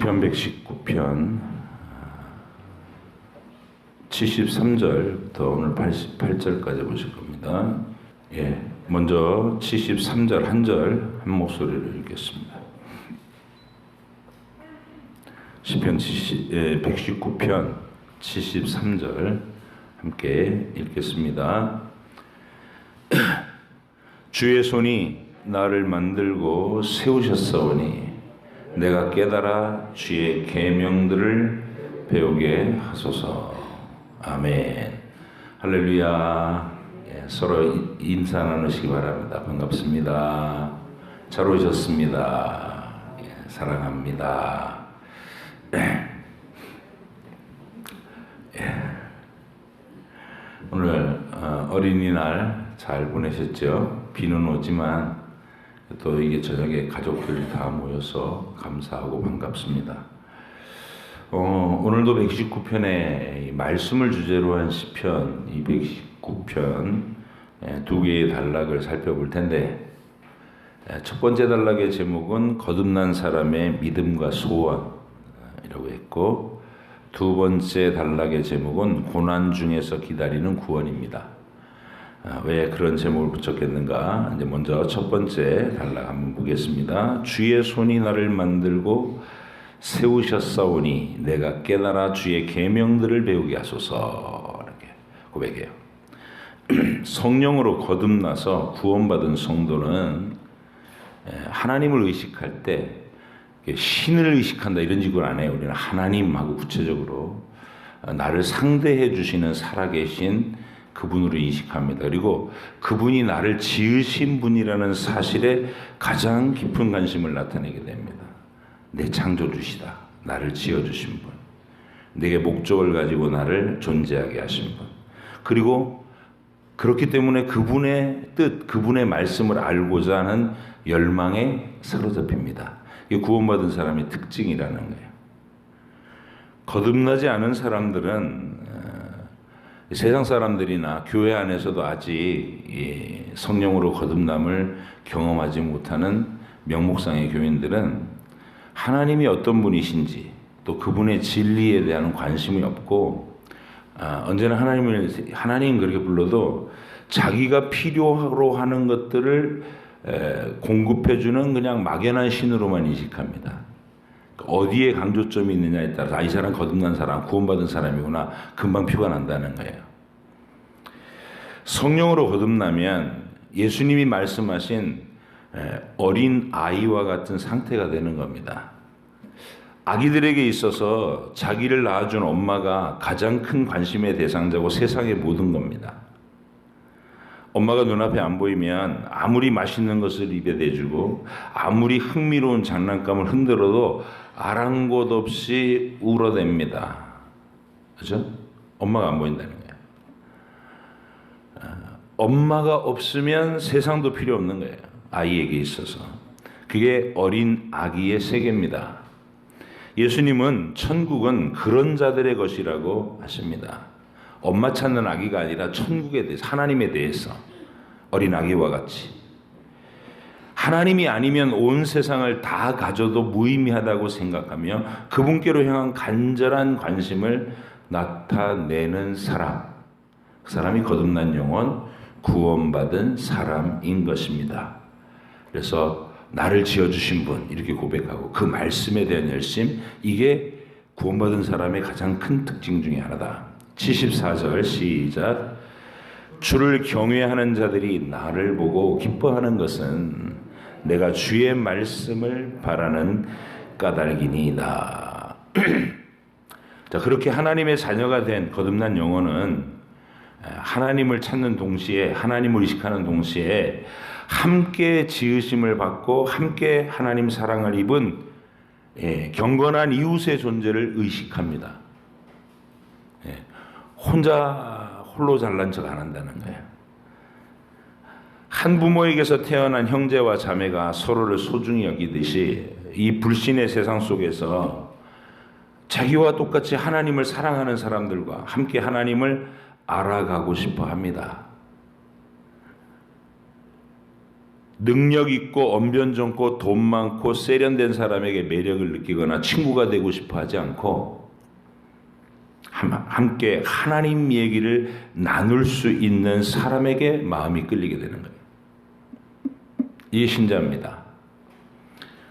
시편 119편 73절부터 오늘 88절까지 보실 겁니다. 먼저 73절 한 절 한 목소리로 읽겠습니다. 시편 119편 73절 함께 읽겠습니다. 주의 손이 나를 만들고 세우셨사오니 내가 깨달아 주의 계명들을 배우게 하소서. 아멘. 할렐루야. 서로 인사 나누시기 바랍니다. 반갑습니다. 잘 오셨습니다. 사랑합니다. 오늘 어린이날 잘 보내셨죠? 비는 오지만 또 이게 저녁에 가족들이 다 모여서 감사하고 반갑습니다. 오늘도 119편의 말씀을 주제로 한 시편 219편 두 개의 단락을 살펴볼 텐데, 첫 번째 단락의 제목은 거듭난 사람의 믿음과 소원이라고 했고, 두 번째 단락의 제목은 고난 중에서 기다리는 구원입니다. 왜 그런 제목을 붙였겠는가? 이제 먼저 첫 번째 단락 한번 보겠습니다. 주의 손이 나를 만들고 세우셨사오니 내가 깨달아 주의 계명들을 배우게 하소서. 이렇게 고백해요. 성령으로 거듭나서 구원받은 성도는 하나님을 의식할 때 신을 의식한다 이런 식으로 안 해요. 우리는 하나님하고 구체적으로 나를 상대해 주시는 살아계신 그분으로 인식합니다. 그리고 그분이 나를 지으신 분이라는 사실에 가장 깊은 관심을 나타내게 됩니다. 내 창조주시다. 나를 지어주신 분. 내게 목적을 가지고 나를 존재하게 하신 분. 그리고 그렇기 때문에 그분의 뜻, 그분의 말씀을 알고자 하는 열망에 사로잡힙니다. 이게 구원받은 사람의 특징이라는 거예요. 거듭나지 않은 사람들은 세상 사람들이나 교회 안에서도 아직 성령으로 거듭남을 경험하지 못하는 명목상의 교인들은 하나님이 어떤 분이신지 또 그분의 진리에 대한 관심이 없고, 언제나 하나님 그렇게 불러도 자기가 필요로 하는 것들을 공급해주는 그냥 막연한 신으로만 인식합니다. 어디에 강조점이 있느냐에 따라서 이 사람 거듭난 사람, 구원받은 사람이구나 금방 표가 난다는 거예요. 성령으로 거듭나면 예수님이 말씀하신 어린 아이와 같은 상태가 되는 겁니다. 아기들에게 있어서 자기를 낳아준 엄마가 가장 큰 관심의 대상자고 세상의 모든 겁니다. 엄마가 눈앞에 안 보이면 아무리 맛있는 것을 입에 대주고 아무리 흥미로운 장난감을 흔들어도 아랑곳 없이 울어댑니다. 그렇죠? 엄마가 안 보인다는 거예요. 엄마가 없으면 세상도 필요 없는 거예요. 아이에게 있어서. 그게 어린 아기의 세계입니다. 예수님은 천국은 그런 자들의 것이라고 하십니다. 엄마 찾는 아기가 아니라 천국에 대해서, 하나님에 대해서 어린 아기와 같이. 하나님이 아니면 온 세상을 다 가져도 무의미하다고 생각하며 그분께로 향한 간절한 관심을 나타내는 사람. 그 사람이 거듭난 영혼, 구원받은 사람인 것입니다. 그래서 나를 지어주신 분 이렇게 고백하고 그 말씀에 대한 열심, 이게 구원받은 사람의 가장 큰 특징 중에 하나다. 74절 시작. 주를 경외하는 자들이 나를 보고 기뻐하는 것은 내가 주의 말씀을 바라는 까닭이니이다. 자, 그렇게 하나님의 자녀가 된 거듭난 영혼은 하나님을 찾는 동시에, 하나님을 의식하는 동시에 함께 지으심을 받고 함께 하나님 사랑을 입은 경건한 이웃의 존재를 의식합니다. 홀로 잘난 척 안 한다는 거예요. 한 부모에게서 태어난 형제와 자매가 서로를 소중히 여기듯이 이 불신의 세상 속에서 자기와 똑같이 하나님을 사랑하는 사람들과 함께 하나님을 알아가고 싶어 합니다. 능력 있고 언변 좋고 돈 많고 세련된 사람에게 매력을 느끼거나 친구가 되고 싶어 하지 않고 함께 하나님 얘기를 나눌 수 있는 사람에게 마음이 끌리게 되는 거예요. 이게 신자입니다.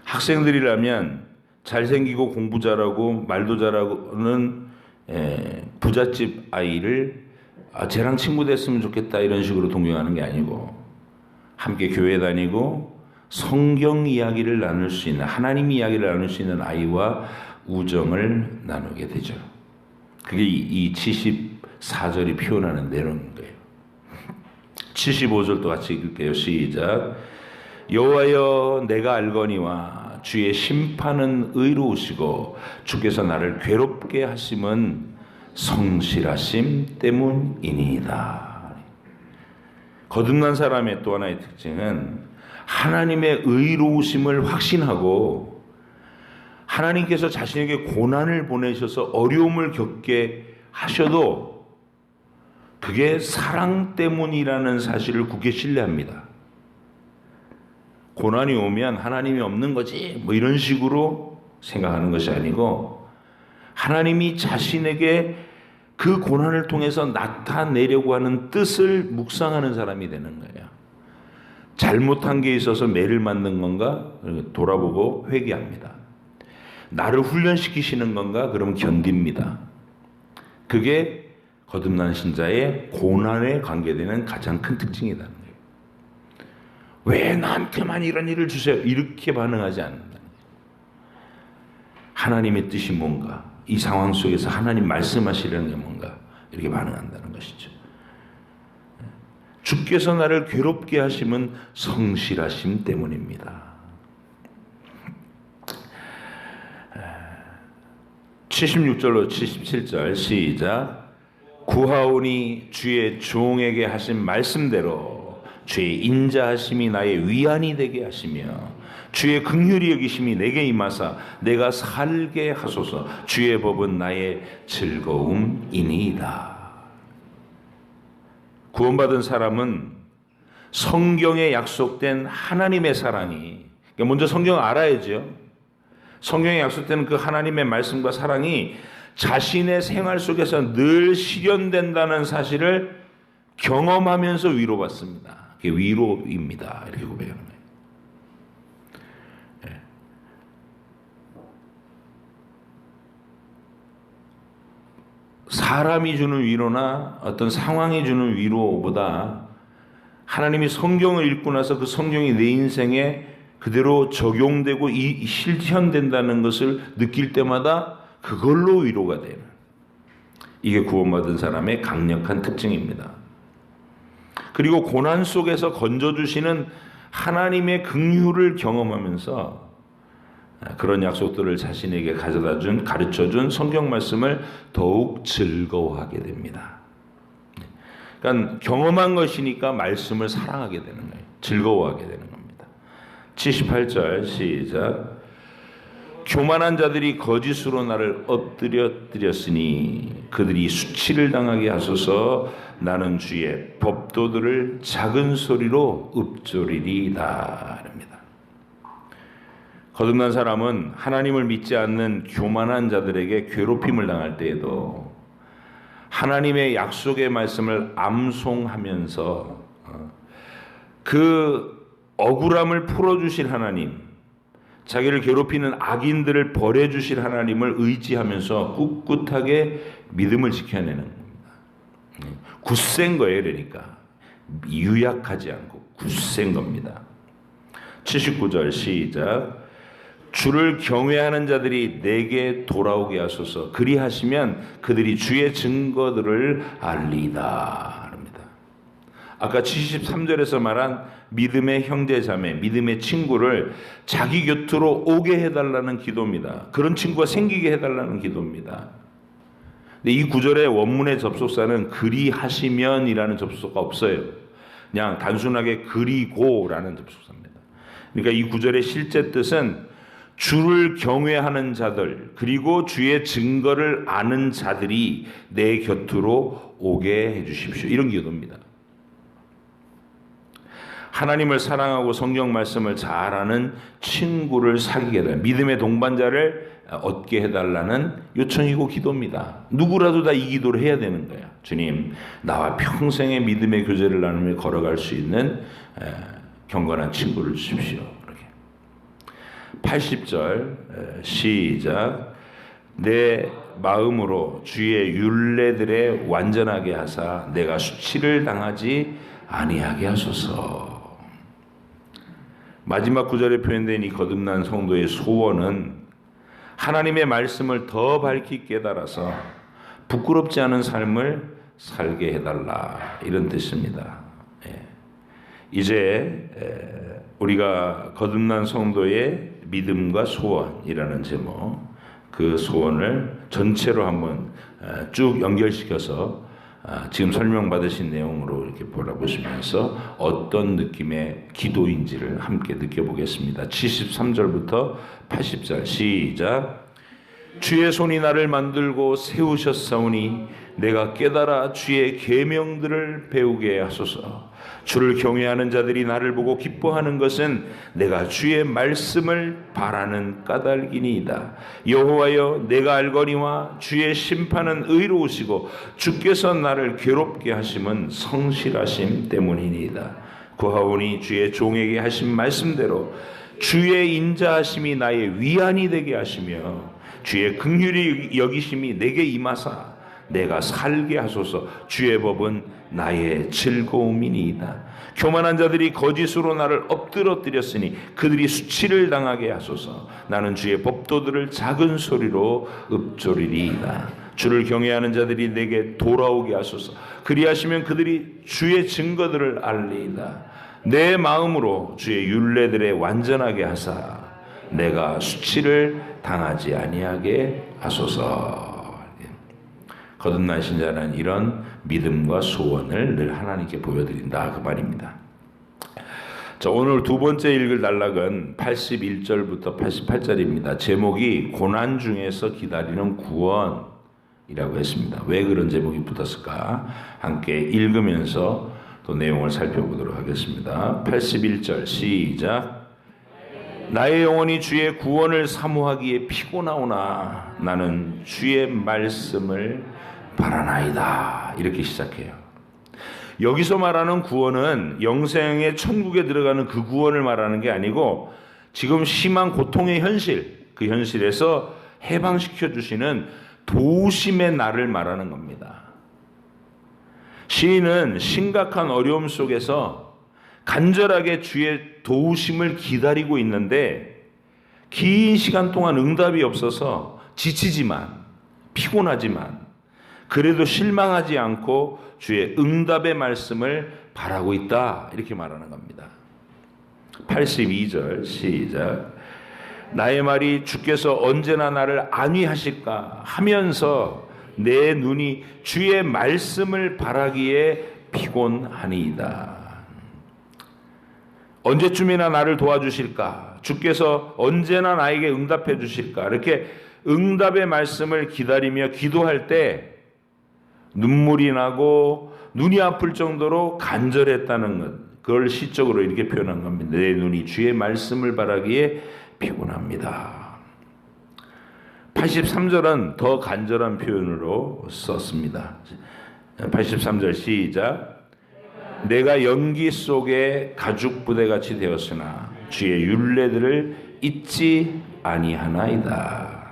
학생들이라면 잘생기고 공부 잘하고 말도 잘하고는 부잣집 아이를 쟤랑 친구 됐으면 좋겠다 이런 식으로 동경하는 게 아니고 함께 교회 다니고 성경 이야기를 나눌 수 있는 하나님 이야기를 나눌 수 있는 아이와 우정을 나누게 되죠. 그게 이 74절이 표현하는 내용인 거예요. 75절도 같이 읽을게요. 시작. 여호와여 내가 알거니와 주의 심판은 의로우시고 주께서 나를 괴롭게 하심은 성실하심 때문이니이다. 거듭난 사람의 또 하나의 특징은 하나님의 의로우심을 확신하고 하나님께서 자신에게 고난을 보내셔서 어려움을 겪게 하셔도 그게 사랑 때문이라는 사실을 굳게 신뢰합니다. 고난이 오면 하나님이 없는 거지 뭐 이런 식으로 생각하는 것이 아니고 하나님이 자신에게 그 고난을 통해서 나타내려고 하는 뜻을 묵상하는 사람이 되는 거예요. 잘못한 게 있어서 매를 맞는 건가? 돌아보고 회개합니다. 나를 훈련시키시는 건가? 그럼 견딥니다. 그게 거듭난 신자의 고난에 관계되는 가장 큰 특징이라는 거예요. 왜 나한테만 이런 일을 주세요? 이렇게 반응하지 않는다는 거예요. 하나님의 뜻이 뭔가? 이 상황 속에서 하나님 말씀하시려는 게 뭔가? 이렇게 반응한다는 것이죠. 주께서 나를 괴롭게 하심은 성실하심 때문입니다. 76절로 77절 시작. 구하오니 주의 종에게 하신 말씀대로 주의 인자하심이 나의 위안이 되게 하시며 주의 긍휼히 여기심이 내게 임하사 내가 살게 하소서. 주의 법은 나의 즐거움이니이다. 구원받은 사람은 성경에 약속된 하나님의 사랑이, 먼저 성경을 알아야죠. 성경에 약속되는 그 하나님의 말씀과 사랑이 자신의 생활 속에서 늘 실현된다는 사실을 경험하면서 위로받습니다. 그게 위로입니다. 이렇게 고백하는 거예요. 사람이 주는 위로나 어떤 상황이 주는 위로보다 하나님이 성경을 읽고 나서 그 성경이 내 인생에 그대로 적용되고 실현된다는 것을 느낄 때마다 그걸로 위로가 되는, 이게 구원받은 사람의 강력한 특징입니다. 그리고 고난 속에서 건져주시는 하나님의 긍휼을 경험하면서 그런 약속들을 자신에게 가져다준, 가르쳐준 성경 말씀을 더욱 즐거워하게 됩니다. 그러니까 경험한 것이니까 말씀을 사랑하게 되는 거예요. 즐거워하게 되는 겁니다. 78절 시작. 교만한 자들이 거짓으로 나를 엎드렸으니 그들이 수치를 당하게 하소서. 나는 주의 법도들을 작은 소리로 읊조리리다. 합니다. 거듭난 사람은 하나님을 믿지 않는 교만한 자들에게 괴롭힘을 당할 때에도 하나님의 약속의 말씀을 암송하면서 그 억울함을 풀어주실 하나님, 자기를 괴롭히는 악인들을 벌해주실 하나님을 의지하면서 꿋꿋하게 믿음을 지켜내는 겁니다. 굳센 거예요. 그러니까 유약하지 않고 굳센 겁니다. 79절 시작. 주를 경외하는 자들이 내게 돌아오게 하소서. 그리하시면 그들이 주의 증거들을 알리다. 합니다. 아까 73절에서 말한 믿음의 형제 자매, 믿음의 친구를 자기 곁으로 오게 해달라는 기도입니다. 그런 친구가 생기게 해달라는 기도입니다. 근데 이 구절의 원문의 접속사는 그리하시면이라는 접속사가 없어요. 그냥 단순하게 그리고라는 접속사입니다. 그러니까 이 구절의 실제 뜻은 주를 경외하는 자들, 그리고 주의 증거를 아는 자들이 내 곁으로 오게 해주십시오. 이런 기도입니다. 하나님을 사랑하고 성경 말씀을 잘 아는 친구를 사귀게 해달라. 믿음의 동반자를 얻게 해달라는 요청이고 기도입니다. 누구라도 다 이 기도를 해야 되는 거예요. 주님, 나와 평생의 믿음의 교제를 나누며 걸어갈 수 있는 경건한 친구를 주십시오. 이렇게. 80절 시작. 내 마음으로 주의 율례들에 완전하게 하사 내가 수치를 당하지 아니하게 하소서. 마지막 구절에 표현된 이 거듭난 성도의 소원은 하나님의 말씀을 더 밝히 깨달아서 부끄럽지 않은 삶을 살게 해달라, 이런 뜻입니다. 이제 우리가 거듭난 성도의 믿음과 소원이라는 제목, 그 소원을 전체로 한번 쭉 연결시켜서 지금 설명받으신 내용으로 이렇게 바라보시면서 어떤 느낌의 기도인지를 함께 느껴보겠습니다. 73절부터 80절 시작. 주의 손이 나를 만들고 세우셨사오니 내가 깨달아 주의 계명들을 배우게 하소서. 주를 경외하는 자들이 나를 보고 기뻐하는 것은 내가 주의 말씀을 바라는 까닭이니이다. 여호와여, 내가 알거니와 주의 심판은 의로우시고 주께서 나를 괴롭게 하심은 성실하심 때문이니이다. 구하오니 주의 종에게 하신 말씀대로 주의 인자하심이 나의 위안이 되게 하시며 주의 긍휼히 여기심이 내게 임하사 내가 살게 하소서. 주의 법은 나의 즐거움이니이다. 교만한 자들이 거짓으로 나를 엎드러뜨렸으니 그들이 수치를 당하게 하소서. 나는 주의 법도들을 작은 소리로 읊조리리이다. 주를 경외하는 자들이 내게 돌아오게 하소서. 그리하시면 그들이 주의 증거들을 알리이다. 내 마음으로 주의 율례들에 완전하게 하사 내가 수치를 당하지 아니하게 하소서. 거듭난 신자는 이런 믿음과 소원을 늘 하나님께 보여드린다, 그 말입니다. 자, 오늘 두 번째 읽을 단락은 81절부터 88절입니다. 제목이 고난 중에서 기다리는 구원이라고 했습니다. 왜 그런 제목이 붙었을까? 함께 읽으면서 또 내용을 살펴보도록 하겠습니다. 81절 시작. 나의 영혼이 주의 구원을 사모하기에 피곤하오나 나는 주의 말씀을 바라나이다. 이렇게 시작해요. 여기서 말하는 구원은 영생의 천국에 들어가는 그 구원을 말하는 게 아니고 지금 심한 고통의 현실, 그 현실에서 해방시켜 주시는 도우심의 날을 말하는 겁니다. 시인은 심각한 어려움 속에서 간절하게 주의 도우심을 기다리고 있는데 긴 시간 동안 응답이 없어서 지치지만, 피곤하지만 그래도 실망하지 않고 주의 응답의 말씀을 바라고 있다, 이렇게 말하는 겁니다. 82절 시작. 나의 말이 주께서 언제나 나를 안위하실까 하면서 내 눈이 주의 말씀을 바라기에 피곤하니이다. 언제쯤이나 나를 도와주실까? 주께서 언제나 나에게 응답해 주실까? 이렇게 응답의 말씀을 기다리며 기도할 때 눈물이 나고 눈이 아플 정도로 간절했다는 것, 그걸 시적으로 이렇게 표현한 겁니다. 내 눈이 주의 말씀을 바라기에 피곤합니다. 83절은 더 간절한 표현으로 썼습니다. 83절 시작. 내가 연기 속에 가죽 부대같이 되었으나 주의 율례들을 잊지 아니하나이다.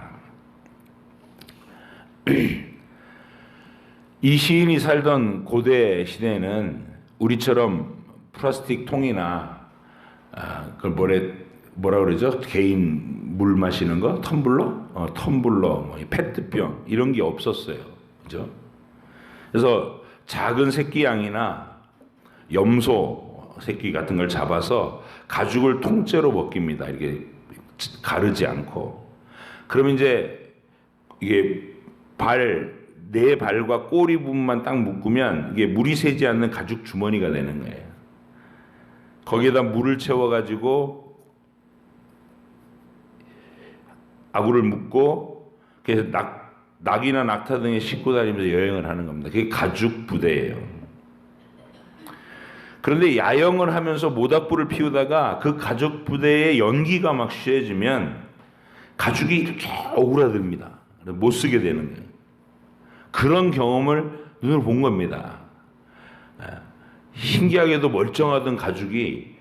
이 시인이 살던 고대 시대에는 우리처럼 플라스틱 통이나 그걸 뭐라 그러죠? 개인 물 마시는 거, 텀블러, 뭐 페트병 이런 게 없었어요. 그죠? 그래서 작은 새끼 양이나 염소 새끼 같은 걸 잡아서 가죽을 통째로 벗깁니다. 이렇게 가르지 않고. 그러면 이제 이게 내 발과 꼬리 부분만 딱 묶으면 이게 물이 새지 않는 가죽 주머니가 되는 거예요. 거기에다 물을 채워가지고 아구를 묶고 그래서 낙이나 낙타 등에 싣고 다니면서 여행을 하는 겁니다. 그게 가죽 부대예요. 그런데 야영을 하면서 모닥불을 피우다가 그 가족 부대의 연기가 막 씌워지면 가죽이 이렇게 오그라듭니다. 못 쓰게 되는 거예요. 그런 경험을 눈으로 본 겁니다. 신기하게도 멀쩡하던 가죽이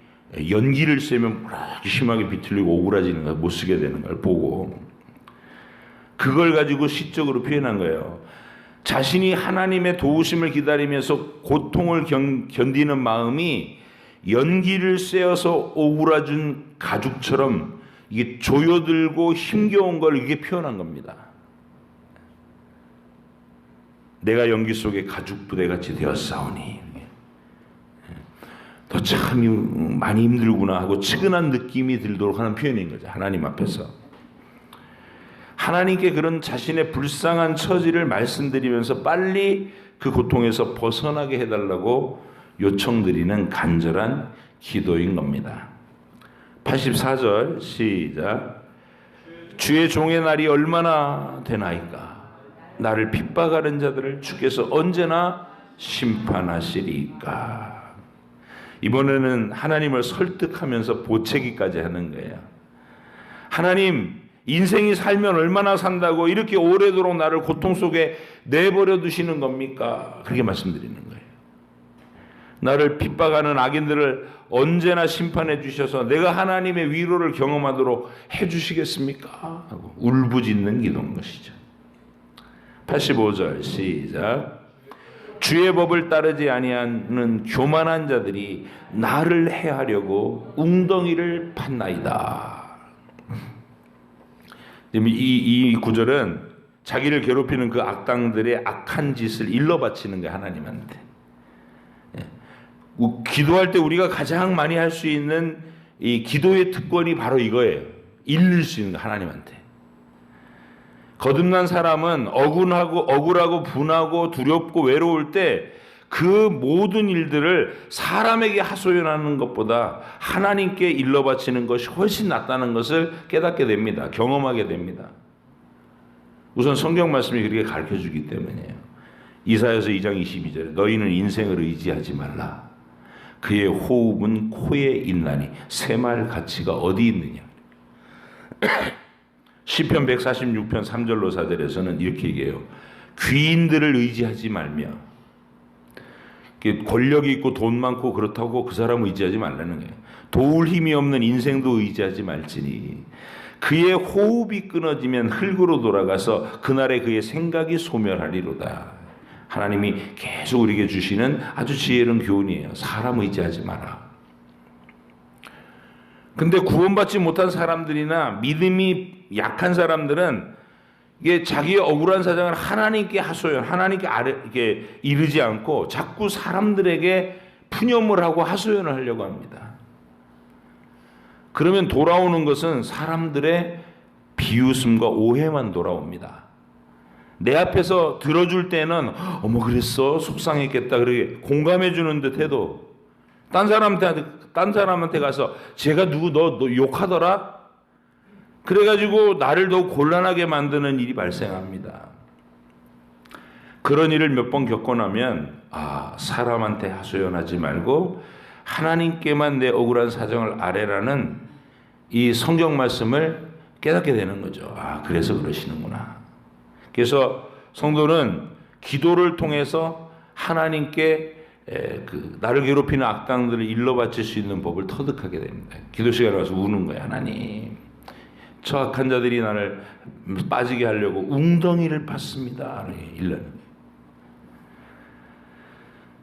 연기를 쐬면 심하게 비틀리고 오그라지는 걸 못 쓰게 되는 걸 보고 그걸 가지고 시적으로 표현한 거예요. 자신이 하나님의 도우심을 기다리면서 고통을 견디는 마음이 연기를 쐬어서 오그라진 가죽처럼 이게 조여들고 힘겨운 걸 이게 표현한 겁니다. 내가 연기 속에 가죽 부대같이 되었사오니 너 참 많이 힘들구나 하고 측은한 느낌이 들도록 하는 표현인 거죠. 하나님 앞에서. 하나님께 그런 자신의 불쌍한 처지를 말씀드리면서 빨리 그 고통에서 벗어나게 해달라고 요청드리는 간절한 기도인 겁니다. 84절 시작. 주의 종의 날이 얼마나 되나이까. 나를 핍박하는 자들을 주께서 언제나 심판하시리까. 이번에는 하나님을 설득하면서 보채기까지 하는 거예요. 하나님, 인생이 살면 얼마나 산다고 이렇게 오래도록 나를 고통 속에 내버려 두시는 겁니까? 그렇게 말씀드리는 거예요. 나를 핍박하는 악인들을 언제나 심판해 주셔서 내가 하나님의 위로를 경험하도록 해 주시겠습니까? 하고 울부짖는 기도인 것이죠. 85절 시작. 주의 법을 따르지 아니하는 교만한 자들이 나를 해하려고 웅덩이를 팠나이다. 이 구절은 자기를 괴롭히는 그 악당들의 악한 짓을 일러 바치는 거예요. 하나님한테. 기도할 때 우리가 가장 많이 할 수 있는 이 기도의 특권이 바로 이거예요. 일릴 수 있는 거, 하나님한테. 거듭난 사람은 억울하고 분하고 두렵고 외로울 때 그 모든 일들을 사람에게 하소연하는 것보다 하나님께 일러 바치는 것이 훨씬 낫다는 것을 깨닫게 됩니다. 경험하게 됩니다. 우선 성경 말씀이 그렇게 가르쳐 주기 때문이에요. 이사야서 2장 22절에 너희는 인생을 의지하지 말라. 그의 호흡은 코에 있나니 새말 가치가 어디 있느냐. 시편 146편 3절로 4절에서는 이렇게 얘기해요. 귀인들을 의지하지 말며, 권력이 있고 돈 많고 그렇다고 그 사람을 의지하지 말라는 거예요. 도울 힘이 없는 인생도 의지하지 말지니 그의 호흡이 끊어지면 흙으로 돌아가서 그날에 그의 생각이 소멸하리로다. 하나님이 계속 우리에게 주시는 아주 지혜로운 교훈이에요. 사람 의지하지 마라. 근데 구원받지 못한 사람들이나 믿음이 약한 사람들은 이게 자기의 억울한 사정을 하나님께 하소연, 하나님께 이렇게 이르지 않고 자꾸 사람들에게 푸념을 하고 하소연을 하려고 합니다. 그러면 돌아오는 것은 사람들의 비웃음과 오해만 돌아옵니다. 내 앞에서 들어줄 때는 어머 그랬어 속상했겠다 그렇게 공감해 주는 듯 해도 딴 사람한테 가서 제가 누구 너 욕하더라? 그래가지고 나를 더 곤란하게 만드는 일이 발생합니다. 그런 일을 몇 번 겪고 나면 사람한테 하소연하지 말고 하나님께만 내 억울한 사정을 아뢰라는 이 성경 말씀을 깨닫게 되는 거죠. 그래서 그러시는구나. 그래서 성도는 기도를 통해서 하나님께 나를 괴롭히는 악당들을 일러 바칠 수 있는 법을 터득하게 됩니다. 기도 시간에 와서 우는 거예요. 하나님, 저 악한 자들이 나를 빠지게 하려고 웅덩이를 팠습니다. 일러는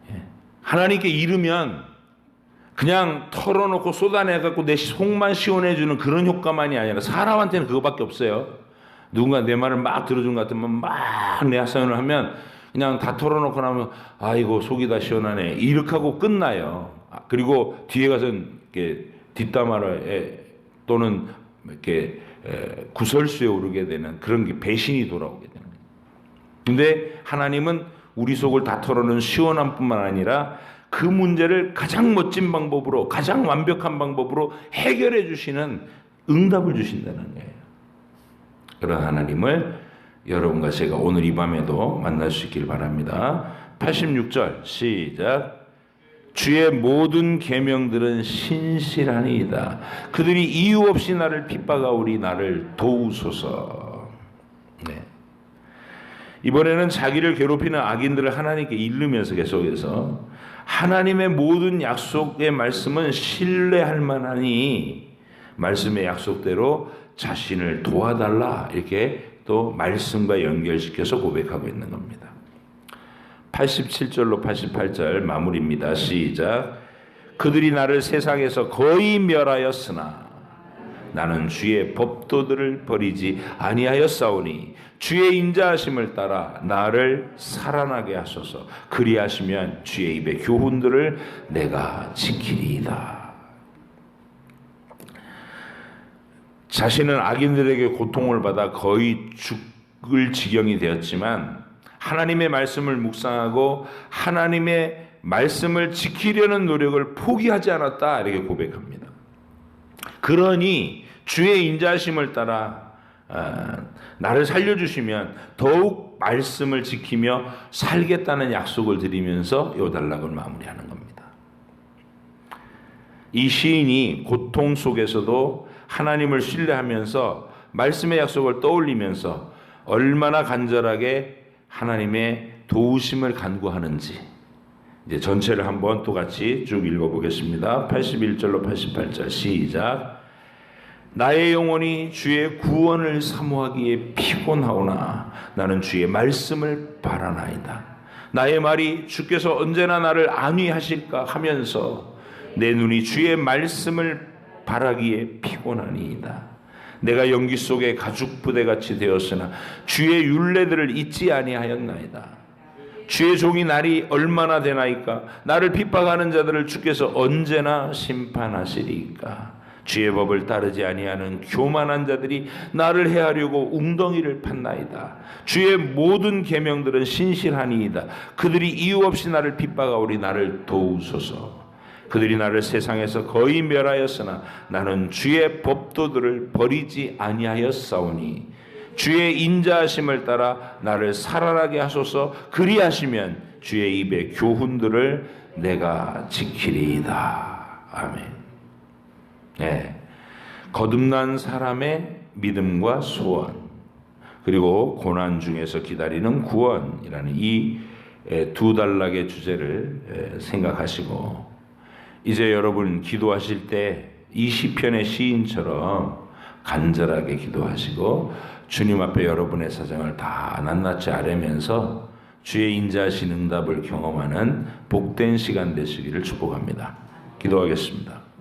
거예요. 하나님께 이르면 그냥 털어놓고 쏟아내갖고 내 속만 시원해주는 그런 효과만이 아니라 사람한테는 그거밖에 없어요. 누군가 내 말을 막 들어준 것 같으면 막 내 하소연을 하면 그냥 다 털어놓고 나면 아이고 속이 다 시원하네 이렇게 하고 끝나요. 그리고 뒤에 가서는 이렇게 뒷담화를 또는 이렇게 구설수에 오르게 되는 그런 게 배신이 돌아오게 되는 거예요. 근데 하나님은 우리 속을 다 털어놓은 시원함 뿐만 아니라 그 문제를 가장 멋진 방법으로 가장 완벽한 방법으로 해결해 주시는 응답을 주신다는 거예요. 그런 하나님을 여러분과 제가 오늘 이 밤에도 만날 수 있길 바랍니다. 86절 시작. 주의 모든 계명들은 신실하니이다. 그들이 이유 없이 나를 핍박하오니 나를 도우소서. 네. 이번에는 자기를 괴롭히는 악인들을 하나님께 일르면서 계속해서 하나님의 모든 약속의 말씀은 신뢰할 만하니 말씀의 약속대로 자신을 도와달라, 이렇게 또 말씀과 연결시켜서 고백하고 있는 겁니다. 87절로 88절 마무리입니다. 시작. 그들이 나를 세상에서 거의 멸하였으나 나는 주의 법도들을 버리지 아니하였사오니 주의 인자하심을 따라 나를 살아나게 하소서. 그리하시면 주의 입의 교훈들을 내가 지키리이다. 자신은 악인들에게 고통을 받아 거의 죽을 지경이 되었지만 하나님의 말씀을 묵상하고 하나님의 말씀을 지키려는 노력을 포기하지 않았다, 이렇게 고백합니다. 그러니 주의 인자하심을 따라 나를 살려주시면 더욱 말씀을 지키며 살겠다는 약속을 드리면서 요 단락을 마무리하는 겁니다. 이 시인이 고통 속에서도 하나님을 신뢰하면서 말씀의 약속을 떠올리면서 얼마나 간절하게 하나님의 도우심을 간구하는지 이제 전체를 한번 또 같이 쭉 읽어보겠습니다. 81절로 88절 시작. 나의 영혼이 주의 구원을 사모하기에 피곤하오나 나는 주의 말씀을 바라나이다. 나의 말이 주께서 언제나 나를 안위하실까 하면서 내 눈이 주의 말씀을 바라기에 피곤하니이다. 내가 연기 속에 가죽 부대같이 되었으나 주의 율례들을 잊지 아니하였나이다. 주의 종이 날이 얼마나 되나이까? 나를 핍박하는 자들을 주께서 언제나 심판하시리이까? 주의 법을 따르지 아니하는 교만한 자들이 나를 해하려고 웅덩이를 팠나이다. 주의 모든 계명들은 신실하니이다. 그들이 이유 없이 나를 핍박하오니 나를 도우소서. 그들이 나를 세상에서 거의 멸하였으나 나는 주의 법도들을 버리지 아니하였사오니 주의 인자하심을 따라 나를 살아나게 하소서. 그리하시면 주의 입의 교훈들을 내가 지키리이다. 아멘. 네. 거듭난 사람의 믿음과 소원, 그리고 고난 중에서 기다리는 구원이라는 이 두 단락의 주제를 생각하시고 이제 여러분 기도하실 때 이 시편의 시인처럼 간절하게 기도하시고 주님 앞에 여러분의 사정을 다 낱낱이 아뢰면서 주의 인자하신 응답을 경험하는 복된 시간 되시기를 축복합니다. 기도하겠습니다.